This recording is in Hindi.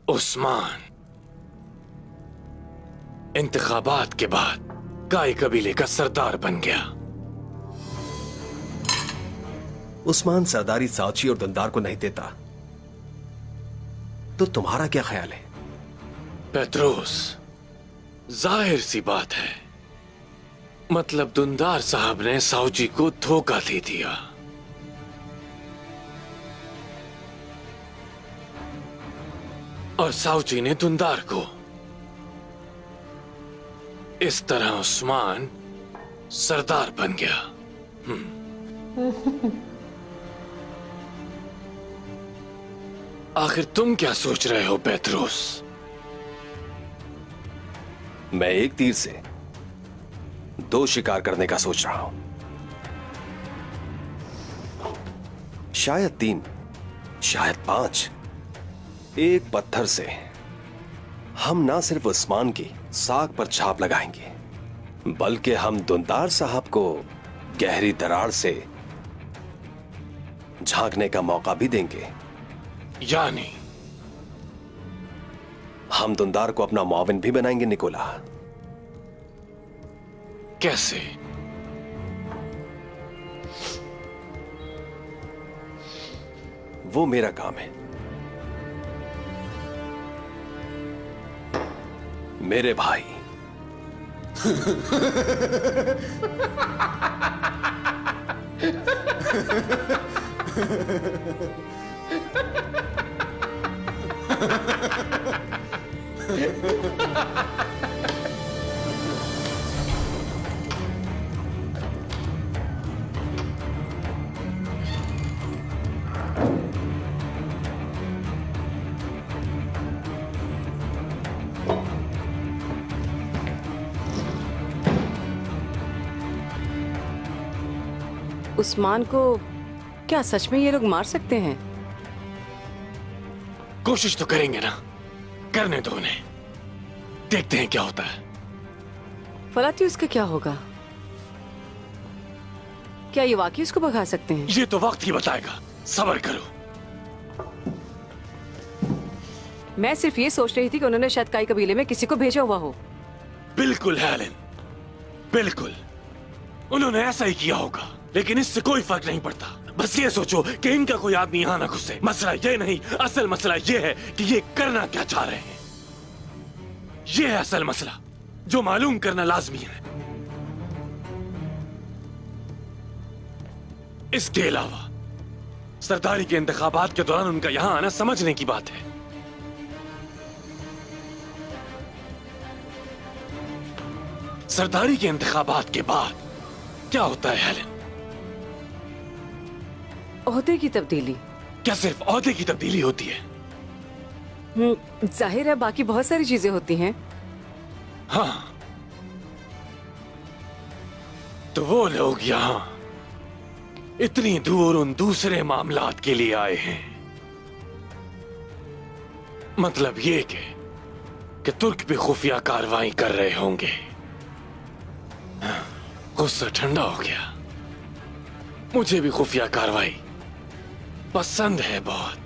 उस्मान इंतखाबात के बाद काई कबीले का सरदार बन गया। उस्मान सरदारी साउची और दुंदार को नहीं देता, तो तुम्हारा क्या ख्याल है? पेत्रोस, जाहिर सी बात है, मतलब दुंदार साहब ने साउची को धोखा दे दिया। और साउची ने दुंदार को। इस तरह उस्मान सरदार बन गया। आखिर तुम क्या सोच रहे हो पेत्रोस? मैं एक तीर से दो शिकार करने का सोच रहा हूं, शायद 3, शायद 5। एक पत्थर से हम ना सिर्फ उस्मान की साख पर छाप लगाएंगे, बल्कि हम दुंदार साहब को गहरी दरार से झांकने का मौका भी देंगे। यानी हम दुंदार को अपना मुआविन भी बनाएंगे निकोला। कैसे? वो मेरा काम है। मेरे भाई उस्मान को क्या सच में ये लोग मार सकते हैं? कोशिश तो करेंगे ना, करने दो उन्हें, देखते हैं क्या होता है। फलाती उसका क्या होगा? क्या ये वाकई उसको भगा सकते हैं? ये तो वक्त ही बताएगा, सब्र करो। मैं सिर्फ ये सोच रही थी कि उन्होंने शायद काई कबीले में किसी को भेजा हुआ हो। बिल्कुल हेलेन, बिल्कुल उन्होंने ऐसा ही किया होगा, लेकिन इससे कोई फर्क नहीं पड़ता। बस ये सोचो कि इनका कोई आदमी यहां ना घुसे। मसला ये नहीं, असल मसला ये है कि ये करना क्या चाह रहे हैं। ये है असल मसला जो मालूम करना लाजमी है। इसके अलावा सरदारी के इंतखाबात के दौरान उनका यहां आना समझने की बात है। सरदारी के इंतखाबात के बाद क्या होता है हेलेन? ओहदे की तब्दीली। क्या सिर्फ ओहदे की तब्दीली होती है? जाहिर है बाकी बहुत सारी चीजें होती हैं। हाँ, तो वो लोग यहां इतनी दूर उन दूसरे मामलात के लिए आए हैं। मतलब ये कि तुर्क भी खुफिया कार्रवाई कर रहे होंगे। गुस्सा ठंडा हो गया। मुझे भी खुफिया कार्रवाई पसंद है बहुत।